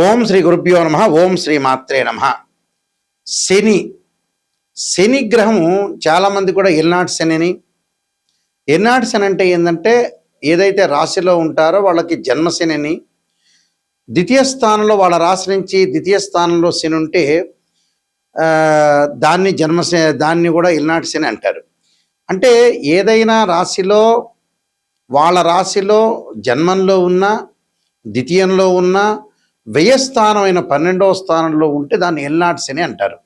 ఓం శ్రీ గురుభ్యో నమ. ఓం శ్రీ మాత్రే నమ. శని గ్రహము చాలామంది కూడా ఎల్నాటి శని అని. ఎల్నాటి శని అంటే ఏంటంటే ఏదైతే రాశిలో ఉంటారో వాళ్ళకి జన్మశని అని, ద్వితీయ స్థానంలో వాళ్ళ రాశి నుంచి ద్వితీయ స్థానంలో శని ఉంటే దాన్ని కూడా ఎల్నాటి శని అంటారు. అంటే ఏదైనా రాశిలో వాళ్ళ రాశిలో జన్మంలో ఉన్న, ద్వితీయంలో ఉన్న, వ్యయస్థానమైన 12వ స్థానంలో ఉంటే దాన్ని ఎల్నాటి శని అంటారు.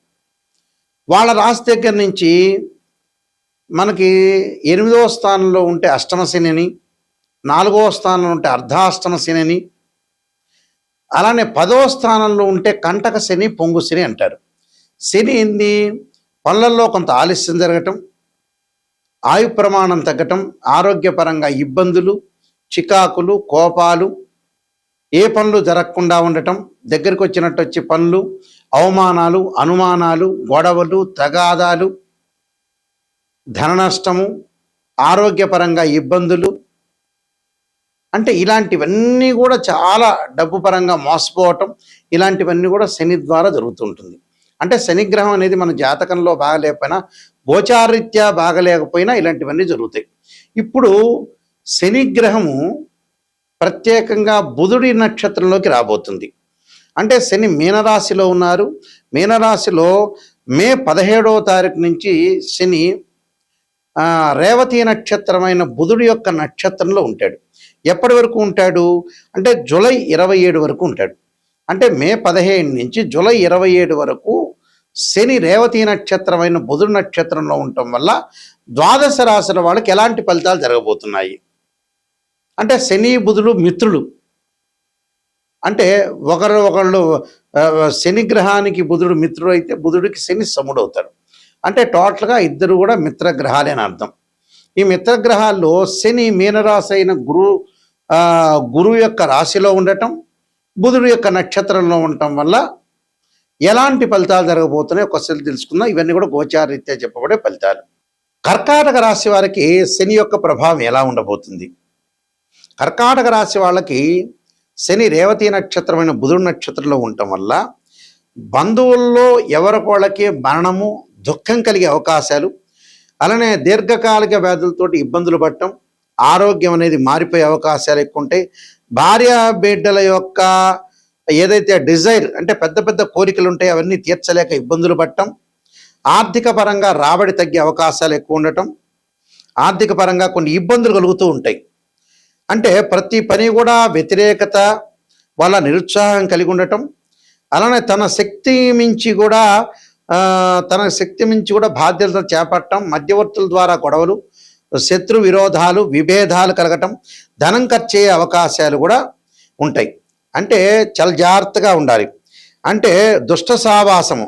వాళ్ళ రాశి దగ్గర నుంచి మనకి 8వ స్థానంలో ఉంటే అష్టమ శని అని, 4వ స్థానంలో ఉంటే అర్ధాష్టమ శని అని, అలానే 10వ స్థానంలో ఉంటే కంటక శని, పొంగు శని అంటారు. శని ఏంది? పనులలో కొంత ఆలస్యం జరగటం, ఆయు ప్రమాణం తగ్గటం, ఆరోగ్యపరంగా ఇబ్బందులు, చికాకులు, కోపాలు, ఏ పనులు జరగకుండా ఉండటం, దగ్గరికి వచ్చినట్టు వచ్చి పనులు, అవమానాలు, అనుమానాలు, గొడవలు, తగాదాలు, ధన నష్టము, ఆరోగ్యపరంగా ఇబ్బందులు, అంటే ఇలాంటివన్నీ కూడా చాలా డబ్బు పరంగా మోసపోవటం, ఇలాంటివన్నీ కూడా శని ద్వారా జరుగుతుంటుంది. అంటే శనిగ్రహం అనేది మన జాతకంలో బాగలేకపోయినా, గోచారీత్యా బాగలేకపోయినా ఇలాంటివన్నీ జరుగుతాయి. ఇప్పుడు శనిగ్రహము ప్రత్యేకంగా బుధుడి నక్షత్రంలోకి రాబోతుంది. అంటే శని మీనరాశిలో ఉన్నారు. మీనరాశిలో మే 17వ తారీఖు నుంచి శని రేవతి నక్షత్రమైన బుధుడి యొక్క నక్షత్రంలో ఉంటాడు. ఎప్పటి వరకు ఉంటాడు అంటే జూలై 27 వరకు ఉంటాడు. అంటే మే 15 నుంచి జూలై 27 వరకు శని రేవతి నక్షత్రమైన బుధుడి నక్షత్రంలో ఉండటం వల్ల ద్వాదశ రాశుల వాళ్ళకి ఎలాంటి ఫలితాలు జరగబోతున్నాయి అంటే, శని బుధుడు మిత్రులు. అంటే ఒకళ్ళు శనిగ్రహానికి బుధుడు మిత్రుడు అయితే బుధుడికి శని సముడు అవుతాడు. అంటే టోటల్గా ఇద్దరు కూడా మిత్రగ్రహాలే అని అర్థం. ఈ మిత్రగ్రహాల్లో శని మీనరాశి అయిన గురువు యొక్క రాశిలో ఉండటం, బుధుడు యొక్క నక్షత్రంలో ఉండటం వల్ల ఎలాంటి ఫలితాలు జరగబోతున్నాయి ఒకసారి తెలుసుకుందాం. ఇవన్నీ కూడా గోచారీత్యా చెప్పబడే ఫలితాలు. కర్కాటక రాశి వారికి శని యొక్క ప్రభావం ఎలా ఉండబోతుంది? కర్కాటక రాశి వాళ్ళకి శని రేవతి నక్షత్రమైన బుధుడు నక్షత్రంలో ఉండటం వల్ల బంధువుల్లో ఎవరికోళ్ళకి మరణము, దుఃఖం కలిగే అవకాశాలు, అలానే దీర్ఘకాలిక వ్యాధులతోటి ఇబ్బందులు పడటం, ఆరోగ్యం అనేది మారిపోయే అవకాశాలు ఎక్కువ ఉంటాయి. భార్య బిడ్డల యొక్క ఏదైతే డిజైర్ అంటే పెద్ద పెద్ద కోరికలు ఉంటాయి అవన్నీ తీర్చలేక ఇబ్బందులు పడటం, ఆర్థిక పరంగా రాబడి తగ్గే అవకాశాలు ఎక్కువ ఉండటం, ఆర్థిక పరంగా కొన్ని ఇబ్బందులు కలుగుతూ ఉంటాయి. అంటే ప్రతి పని కూడా వ్యతిరేకత వల్ల నిరుత్సాహం కలిగి ఉండటం, అలానే తన శక్తి మించి కూడా బాధ్యతలు చేపట్టడం, మధ్యవర్తుల ద్వారా గొడవలు, శత్రు విరోధాలు, విభేదాలు కలగటం, ధనం ఖర్చయ్యే అవకాశాలు కూడా ఉంటాయి. అంటే చాలా జాగ్రత్తగా ఉండాలి. అంటే దుష్ట సావాసము,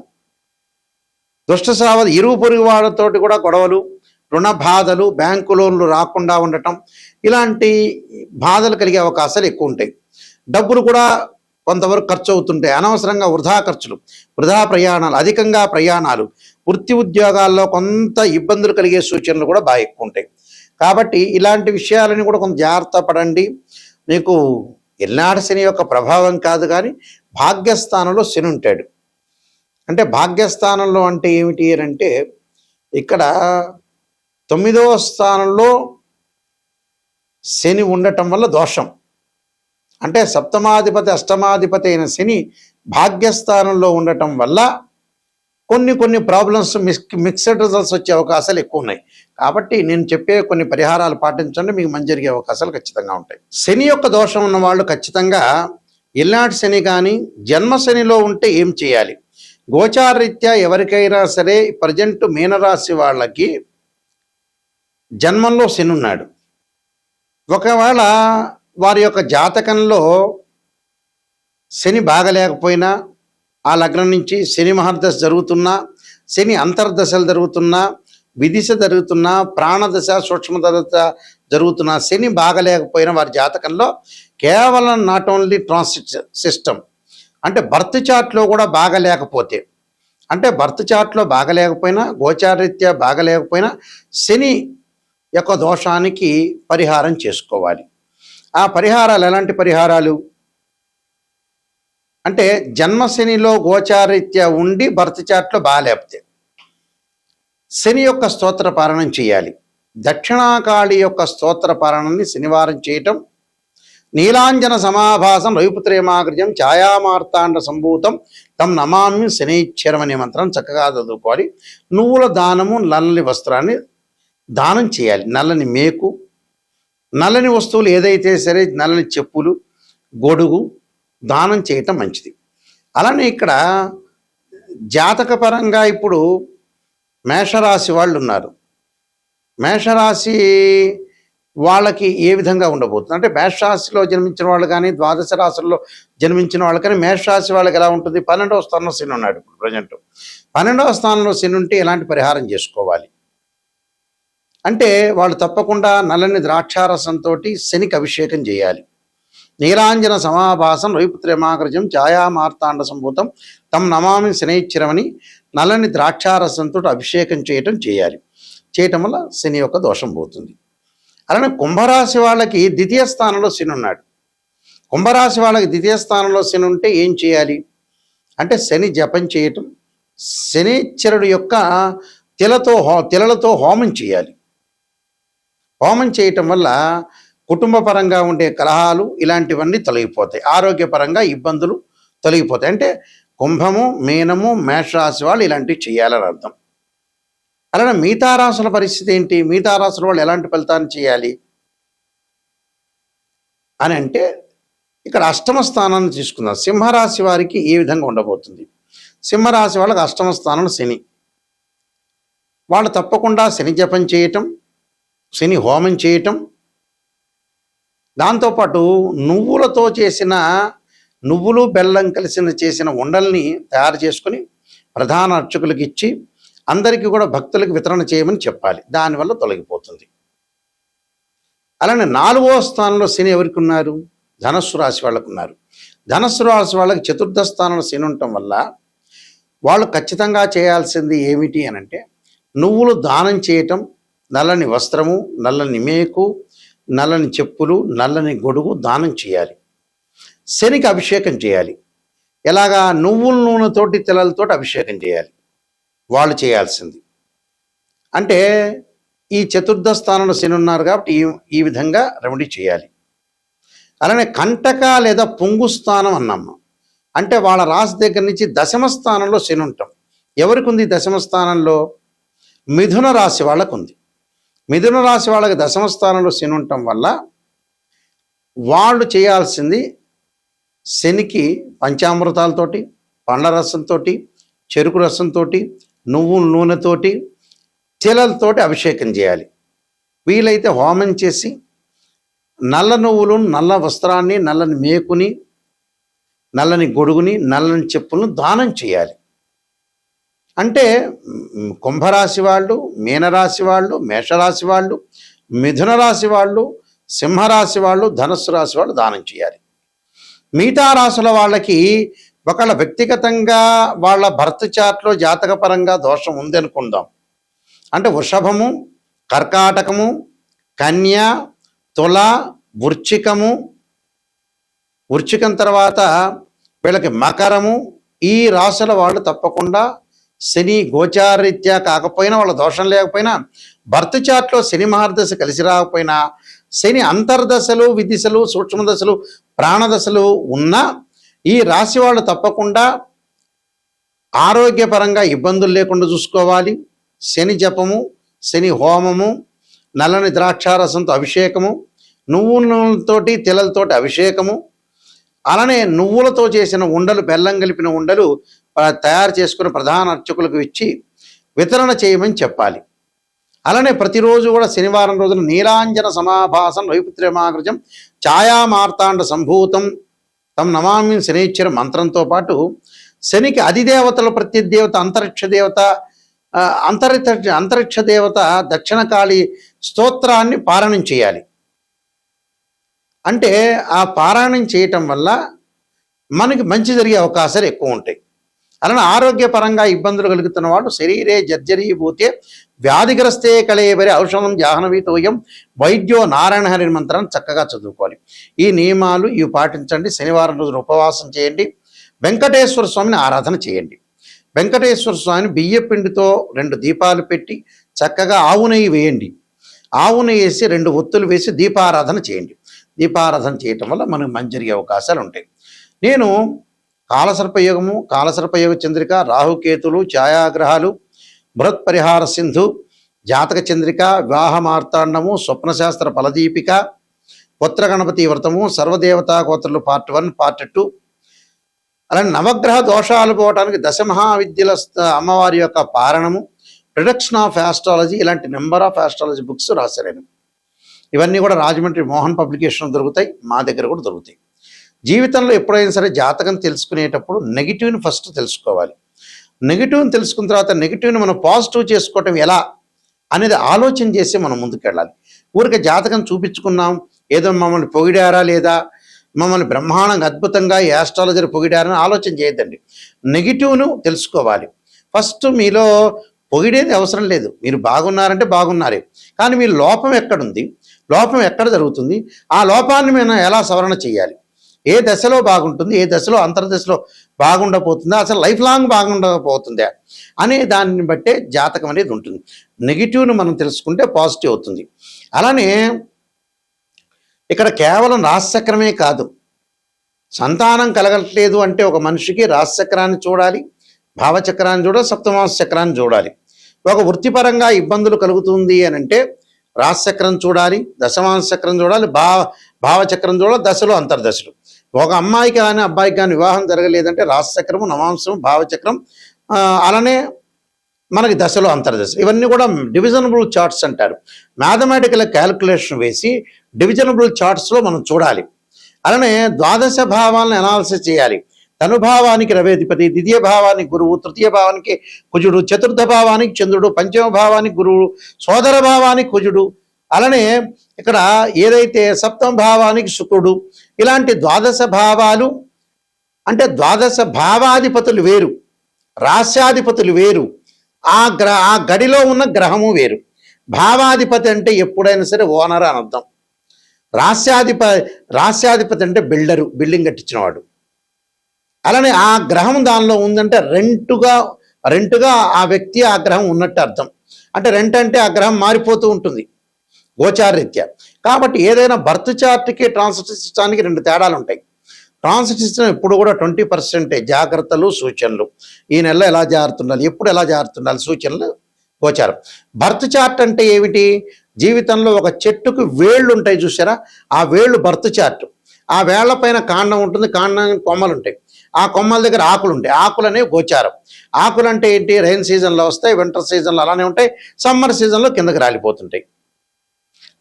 ఇరుగు పొరుగు వాళ్ళతోటి కూడా గొడవలు, రుణ బాధలు, బ్యాంకు లోన్లు రాకుండా ఉండటం, ఇలాంటి బాధలు కలిగే అవకాశాలు ఎక్కువ ఉంటాయి. డబ్బులు కూడా కొంతవరకు ఖర్చు అవుతుంటాయి. అనవసరంగా వృధా ఖర్చులు, వృధా ప్రయాణాలు, అధికంగా ప్రయాణాలు, వృత్తి ఉద్యోగాల్లో కొంత ఇబ్బందులు కలిగే సూచనలు కూడా బాగా ఎక్కువ ఉంటాయి. కాబట్టి ఇలాంటి విషయాలని కూడా కొంత జాగ్రత్త పడండి. మీకు ఎల్నాటి శని యొక్క ప్రభావం కాదు, కానీ భాగ్యస్థానంలో శని ఉంటాడు. అంటే భాగ్యస్థానంలో అంటే ఏమిటి అంటే ఇక్కడ 9వ స్థానంలో శని ఉండటం వల్ల దోషం. అంటే సప్తమాధిపతి అష్టమాధిపతి అయిన శని భాగ్యస్థానంలో ఉండటం వల్ల కొన్ని ప్రాబ్లమ్స్, మిక్స్డ్ రిజల్ట్స్ వచ్చే అవకాశాలు ఎక్కువ ఉన్నాయి. కాబట్టి నేను చెప్పే కొన్ని పరిహారాలు పాటించండి, మీకు మంచి జరిగే అవకాశాలు ఖచ్చితంగా ఉంటాయి. శని యొక్క దోషం ఉన్న వాళ్ళు ఖచ్చితంగా ఎల్నాటి శని కానీ జన్మ శనిలో ఉంటే ఏం చేయాలి? గోచారరీత్యా ఎవరికైనా సరే ప్రజెంట్ మీనరాశి వాళ్ళకి జన్మంలో శని ఉన్నాడు. ఒకవేళ వారి యొక్క జాతకంలో శని బాగలేకపోయినా, ఆ లగ్నం నుంచి శని మహర్దశ జరుగుతున్నా, శని అంతర్దశలు జరుగుతున్నా, విదిశ జరుగుతున్నా, ప్రాణదశ, సూక్ష్మదశ జరుగుతున్నా, శని బాగలేకపోయినా వారి జాతకంలో కేవలం నాట్ ఓన్లీ ట్రాన్సిట్ సిస్టమ్ అంటే బర్త్ చార్ట్లో కూడా బాగలేకపోతే, అంటే బర్త్ చార్ట్లో బాగలేకపోయినా, గోచారరీత్యా బాగలేకపోయినా శని యొక్క దోషానికి పరిహారం చేసుకోవాలి. ఆ పరిహారాలు ఎలాంటి పరిహారాలు? అంటే జన్మశనిలో గోచారీత్యా ఉండి బర్త్ చార్ట్లో బాగాలేపితే శని యొక్క స్తోత్ర పారాయణం చేయాలి. దక్షిణాకాళి యొక్క స్తోత్ర పారాయణాన్ని శనివారం చేయటం, నీలాంజన సమాభాసం రవిపుత్రేమాగ్రజం ఛాయామార్తాండ సంభూతం తం నమామి శనైశ్చరం అనే మంత్రం చక్కగా చదువుకోవాలి. నువ్వుల దానము, నల్లని వస్త్రాన్ని దానం చేయాలి. నల్లని మేకు, నల్లని వస్తువులు ఏదైతే సరే, నల్లని చెప్పులు, గొడుగు దానం చేయటం మంచిది. అలానే ఇక్కడ జాతకపరంగా ఇప్పుడు మేషరాశి వాళ్ళు ఉన్నారు. మేషరాశి వాళ్ళకి ఏ విధంగా ఉండబోతుంది అంటే, మేషరాశిలో జన్మించిన వాళ్ళు కానీ, ద్వాదశ రాశుల్లో జన్మించిన వాళ్ళు కానీ, మేషరాశి వాళ్ళకి ఎలా ఉంటుంది? 12వ స్థానంలో శని ఉన్నాడు ఇప్పుడు ప్రజెంట్. 12వ స్థానంలో శని ఉంటే ఎలాంటి పరిహారం చేసుకోవాలి అంటే, వాళ్ళు తప్పకుండా నల్లని ద్రాక్షారసంతో శనికి అభిషేకం చేయాలి. నీలాంజన సమాభాసం రవిపుత్రేమాగ్రజం ఛాయామార్తాండ సంభూతం తం నమామి శనైశ్చరమని నల్లని ద్రాక్షారసంతో అభిషేకం చేయాలి. చేయటం వల్ల శని యొక్క దోషం పోతుంది. అలానే కుంభరాశి వాళ్ళకి ద్వితీయ స్థానంలో శని ఉన్నాడు. కుంభరాశి వాళ్ళకి ద్వితీయ స్థానంలో శని ఉంటే ఏం చేయాలి అంటే, శని జపం చేయటం, శనీశ్వరుడు యొక్క తిలలతో హోమం చేయాలి. హోమం చేయటం వల్ల కుటుంబ పరంగా ఉండే కలహాలు ఇలాంటివన్నీ తొలగిపోతాయి. ఆరోగ్యపరంగా ఇబ్బందులు తొలగిపోతాయి. అంటే కుంభము, మీనము, మేషరాశి వాళ్ళు ఇలాంటివి చేయాలని అర్థం. అలానే మిగతా రాశుల పరిస్థితి ఏంటి? మిగతా రాశుల వాళ్ళు ఎలాంటి ఫలితాన్ని చేయాలి అని అంటే, ఇక్కడ అష్టమ స్థానాన్ని తీసుకుందాం. సింహరాశి వారికి ఏ విధంగా ఉండబోతుంది? సింహరాశి వాళ్ళకి అష్టమ స్థానంలో శని. వాళ్ళు తప్పకుండా శని జపం చేయటం, శని హోమం చేయటం, దాంతోపాటు నువ్వులతో చేసిన, నువ్వులు బెల్లం కలిసిన చేసిన ఉండల్ని తయారు చేసుకుని ప్రధాన అర్చకులకు ఇచ్చి అందరికీ కూడా భక్తులకు వితరణ చేయమని చెప్పాలి. దానివల్ల తొలగిపోతుంది. అలానే 4వ స్థానంలో శని ఎవరికి ఉన్నారు? ధనస్సు రాశి వాళ్ళకు ఉన్నారు. ధనస్సు రాశి వాళ్ళకి చతుర్థ స్థానంలో శని ఉండటం వల్ల వాళ్ళు ఖచ్చితంగా చేయాల్సింది ఏమిటి అని అంటే, నువ్వులు దానం చేయటం, నల్లని వస్త్రము, నల్లని మేకు, నల్లని చెప్పులు, నల్లని గొడుగు దానం చేయాలి. శనికి అభిషేకం చేయాలి. ఎలాగా? నువ్వుల నూనెతోటి, తిలలతోటి అభిషేకం చేయాలి వాళ్ళు చేయాల్సింది. అంటే ఈ చతుర్థ స్థానంలో శని ఉన్నారు కాబట్టి ఈ విధంగా రెమెడీ చేయాలి. అలానే కంటక లేదా పొంగు స్థానం అన్నాము అంటే, వాళ్ళ రాశి దగ్గర నుంచి దశమ స్థానంలో శని ఉంటాం. ఎవరికి ఉంది దశమ స్థానంలో? మిథున రాశి వాళ్ళకు ఉంది. మిథున రాశి వాళ్ళకి దశమ స్థానంలో శని ఉండటం వల్ల వాళ్ళు చేయాల్సింది శనికి పంచామృతాలతోటి, పండ్ల రసంతో, చెరుకు రసంతో, నువ్వుల నూనెతోటి, తిలలతోటి అభిషేకం చేయాలి. వీలైతే హోమం చేసి నల్ల నువ్వులు, నల్ల వస్త్రాన్ని, నల్లని మేకుని, నల్లని గొడుగుని, నల్లని చెప్పులను దానం చేయాలి. అంటే కుంభరాశి వాళ్ళు, మీనరాశి వాళ్ళు, మేషరాశి వాళ్ళు, మిథున రాశి వాళ్ళు, సింహరాశి వాళ్ళు, ధనస్సు రాశి వాళ్ళు దానం చేయాలి. మిగతా రాశుల వాళ్ళకి ఒకళ్ళ వ్యక్తిగతంగా వాళ్ళ బర్త్ చార్ట్లో జాతకపరంగా దోషం ఉంది అనుకుందాం. అంటే వృషభము, కర్కాటకము, కన్య, తుల, వృశ్చికం తర్వాత వీళ్ళకి మకరము, ఈ రాశుల వాళ్ళు తప్పకుండా శని గోచారీత్యా కాకపోయినా, వాళ్ళ దోషం లేకపోయినా, బర్త్ చార్ట్లో శని మహర్దశ కలిసి రాకపోయినా, శని అంతర్దశలు, విదిశలు, సూక్ష్మదశలు, ప్రాణదశలు ఉన్నా ఈ రాశి వాళ్ళు తప్పకుండా ఆరోగ్యపరంగా ఇబ్బందులు లేకుండా చూసుకోవాలి. శని జపము, శని హోమము, నల్లని ద్రాక్షారసంతో అభిషేకము, నువ్వులతోటి, తిలలతోటి అభిషేకము, అలానే నువ్వులతో చేసిన ఉండలు, బెల్లం కలిపిన ఉండలు తయారు చేసుకుని ప్రధాన అర్చకులకు ఇచ్చి వితరణ చేయమని చెప్పాలి. అలానే ప్రతిరోజు కూడా శనివారం రోజున నీలాంజన సమాభాసం రవిపుత్రేమాగ్రజం ఛాయామార్తాండ సంభూతం తం నమామి శనైశ్చర మంత్రంతో పాటు శనికి అధిదేవతలు, ప్రత్యదేవత, అంతరిక్ష దేవత దక్షిణకాళి స్తోత్రాన్ని పారాయణం చేయాలి. అంటే ఆ పారాయణం చేయటం వల్ల మనకి మంచి జరిగే అవకాశాలు ఎక్కువ ఉంటాయి. అలానే ఆరోగ్యపరంగా ఇబ్బందులు కలుగుతున్న వాళ్ళు శరీరే జర్జరీభూతే వ్యాధిగ్రస్తే కళేబరి ఔషధం జాహ్నవీతోయం వైద్యో నారాయణ హరి మంత్రాన్ని చక్కగా చదువుకోవాలి. ఈ నియమాలు ఇవి పాటించండి. శనివారం రోజున ఉపవాసం చేయండి. వెంకటేశ్వర స్వామిని ఆరాధన చేయండి. వెంకటేశ్వర స్వామిని బియ్య పిండితో 2 దీపాలు పెట్టి చక్కగా ఆవు నెయ్యి వేయండి. ఆవు నెయ్యి వేసి 2 ఒత్తులు వేసి దీపారాధన చేయండి. దీపారాధన చేయటం వల్ల మనకు మంచి జరిగే అవకాశాలు ఉంటాయి. నేను కాలసర్పయోగము, కాలసర్పయోగ చంద్రిక, రాహుకేతులు, ఛాయాగ్రహాలు, బృహత్ పరిహార సింధు, జాతక చంద్రిక, వివాహ మార్తాండము, స్వప్నశాస్త్ర ఫలదీపిక, పుత్ర గణపతి వ్రతము, సర్వదేవతా గోత్రులు పార్ట్ 1, పార్ట్ 2, అలానే నవగ్రహ దోషాలు పోవటానికి దశమహావిద్యల అమ్మవారి యొక్క పారణము, ప్రొడక్షన్ ఆఫ్ ఆస్ట్రాలజీ, ఇలాంటి నెంబర్ ఆఫ్ ఆస్ట్రాలజీ బుక్స్ రాశాను. ఇవన్నీ కూడా రాజమండ్రి మోహన్ పబ్లికేషన్ దొరుకుతాయి, మా దగ్గర కూడా దొరుకుతాయి. జీవితంలో ఎప్పుడైనా సరే జాతకం తెలుసుకునేటప్పుడు నెగిటివ్ని ఫస్ట్ తెలుసుకోవాలి. నెగిటివ్ని తెలుసుకున్న తర్వాత నెగిటివ్ని మనం పాజిటివ్ చేసుకోవటం ఎలా అనేది ఆలోచన చేసి మనం ముందుకెళ్ళాలి. ఊరికే జాతకం చూపించుకున్నాం, ఏదో మమ్మల్ని పొగిడారా లేదా, మమ్మల్ని బ్రహ్మాండంగా అద్భుతంగా ఈ ఆస్ట్రాలజర్ పొగిడారని ఆలోచన చేయొద్దండి. నెగిటివ్ను తెలుసుకోవాలి. ఫస్ట్ మీలో పొగిడేది అవసరం లేదు, మీరు బాగున్నారంటే బాగున్నారే, కానీ మీ లోపం ఎక్కడుంది, లోపం ఎక్కడ జరుగుతుంది, ఆ లోపాన్ని మనం ఎలా సవరణ చేయాలి, ఏ దశలో బాగుంటుంది, ఏ దశలో అంతర్దశలో బాగుండకపోతుందా, అసలు లైఫ్ లాంగ్ బాగుండకపోతుందా అనే దాన్ని బట్టే జాతకం అనేది ఉంటుంది. నెగిటివ్ను మనం తెలుసుకుంటే పాజిటివ్ అవుతుంది. అలానే ఇక్కడ కేవలం రాశిచక్రమే కాదు, సంతానం కలగట్లేదు అంటే ఒక మనిషికి రాశిచక్రాన్ని చూడాలి, భావచక్రాన్ని చూడాలి, సప్తమాంశ చక్రాన్ని చూడాలి. ఒక వృత్తిపరంగా ఇబ్బందులు కలుగుతుంది అని అంటే రాశిచక్రం చూడాలి, దశమాంశ చక్రం చూడాలి, భావచక్రం చూడాలి, దశలు అంతర్దశలు. ఒక అమ్మాయికి కానీ అబ్బాయికి కానీ వివాహం జరగలేదంటే రాశిచక్రము, నవాంశం, భావచక్రం, అలానే మనకి దశలు అంతర్దశ, ఇవన్నీ కూడా డివిజనబుల్ చార్ట్స్ అంటారు. మ్యాథమెటికల్ క్యాలిక్యులేషన్ వేసి డివిజనబుల్ చార్ట్స్లో మనం చూడాలి. అలానే ద్వాదశ భావాలను అనాలిసిస్ చేయాలి. తనుభావానికి రవేధిపతి, ద్వితీయ భావానికి గురువు, తృతీయ భావానికి కుజుడు, చతుర్థ భావానికి చంద్రుడు, పంచమ భావానికి గురువు, సోదర భావానికి కుజుడు, అలానే ఇక్కడ ఏదైతే సప్తమ భావానికి శుక్రుడు, ఇలాంటి ద్వాదశ భావాలు అంటే ద్వాదశ భావాధిపతులు వేరు, రాశ్యాధిపతులు వేరు, ఆ గడిలో ఉన్న గ్రహము వేరు. భావాధిపతి అంటే ఎప్పుడైనా సరే ఓనర్ అని అర్థం. రాశ్యాధిపతి అంటే బిల్డరు, బిల్డింగ్ కట్టించినవాడు. అలానే ఆ గ్రహం దానిలో ఉందంటే రెంటుగా ఆ వ్యక్తి ఆ గ్రహం ఉన్నట్టు అర్థం. అంటే రెంట్ అంటే ఆ గ్రహం మారిపోతూ ఉంటుంది గోచారరీత్యా. కాబట్టి ఏదైనా బర్త్ చార్ట్కి ట్రాన్సిట్ సిస్టానికి 2 తేడాలు ఉంటాయి. ట్రాన్సిట్ సిస్టమ్ ఎప్పుడు కూడా 20% జాగ్రత్తలు, సూచనలు, ఈ నెలలో ఎలా జారుతుండాలి, ఎప్పుడు ఎలా జారుతుండాలి, సూచనలు, గోచారం. బర్త్ చార్ట్ అంటే ఏమిటి, జీవితంలో ఒక చెట్టుకు వేళ్ళు ఉంటాయి చూసారా, ఆ వేళ్ళు బర్త్ చార్ట్. ఆ వేళ్ల పైన కాండం ఉంటుంది, కాండానికి కొమ్మలు ఉంటాయి, ఆ కొమ్మల దగ్గర ఆకులు ఉంటాయి, ఆకులు అనేవి గోచారం. ఆకులు అంటే ఏంటి, రైన్ సీజన్లో వస్తాయి, వింటర్ సీజన్లో అలానే ఉంటాయి, సమ్మర్ సీజన్లో కిందకి రాలిపోతుంటాయి.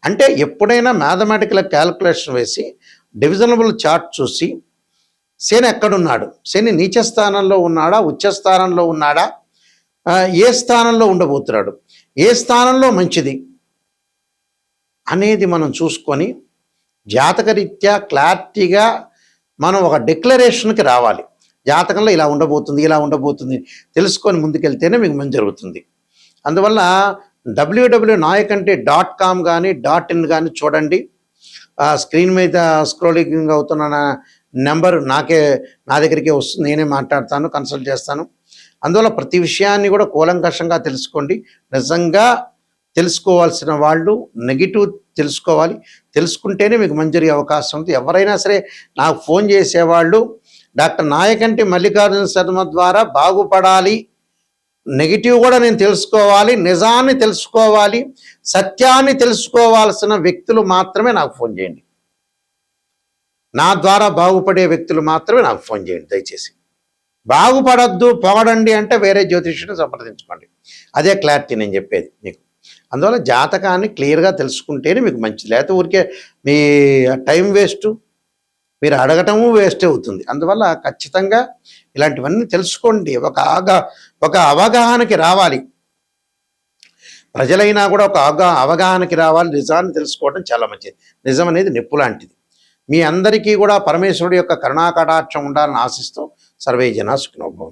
అంటే ఎప్పుడైనా మ్యాథమెటికల్ క్యాలిక్యులేషన్ వేసి డివిజనబుల్ చార్ట్ చూసి శని ఎక్కడున్నాడు, శని నీచ స్థానంలో ఉన్నాడా, ఉచ్చ స్థానంలో ఉన్నాడా, ఏ స్థానంలో ఉండబోతున్నాడు, ఏ స్థానంలో మంచిది అనేది మనం చూసుకొని జాతకరీత్యా క్లారిటీగా మనం ఒక డిక్లరేషన్కి రావాలి. జాతకంలో ఇలా ఉండబోతుంది తెలుసుకొని ముందుకెళ్తేనే మీకు మంచి జరుగుతుంది. అందువల్ల www.nayakanti.com కానీ .in కానీ చూడండి. స్క్రీన్ మీద స్క్రోలింగ్ అవుతున్న నెంబర్ నా దగ్గరికే వస్తుంది, నేనే మాట్లాడతాను, కన్సల్ట్ చేస్తాను. అందువల్ల ప్రతి విషయాన్ని కూడా కూలంకషంగా తెలుసుకోండి. నిజంగా తెలుసుకోవాల్సిన వాళ్ళు నెగిటివ్ తెలుసుకోవాలి, తెలుసుకుంటేనే మీకు మంచి జరిగే అవకాశం ఉంది. ఎవరైనా సరే నాకు ఫోన్ చేసేవాళ్ళు డాక్టర్ నాయకంటి మల్లికార్జున శర్మ ద్వారా బాగుపడాలి, నెగిటివ్ కూడా నేను తెలుసుకోవాలి, నిజాన్ని తెలుసుకోవాలి, సత్యాన్ని తెలుసుకోవాల్సిన వ్యక్తులు మాత్రమే నాకు ఫోన్ చేయండి. నా ద్వారా బాగుపడే వ్యక్తులు మాత్రమే నాకు ఫోన్ చేయండి దయచేసి. బాగుపడద్దు, పొగడండి అంటే వేరే జ్యోతిష్యుని సంప్రదించుకోండి. అదే క్లారిటీ నేను చెప్పేది మీకు. అందువల్ల జాతకాన్ని క్లియర్గా తెలుసుకుంటేనే మీకు మంచిది. లేకపోతే ఊరికే మీ టైం వేస్ట్, మీరు అడగటము వేస్ట్ అవుతుంది. అందువల్ల ఖచ్చితంగా ఇలాంటివన్నీ తెలుసుకోండి. ఒక అవగాహనకి రావాలి. ప్రజలైనా కూడా ఒక అవగాహనకి రావాలి. నిజాన్ని తెలుసుకోవడం చాలా మంచిది. నిజం అనేది నిప్పు లాంటిది. మీ అందరికీ కూడా పరమేశ్వరుడి యొక్క కరుణాకటాక్షం ఉండాలని ఆశిస్తూ సర్వే జనా సుఖినో భవంతు.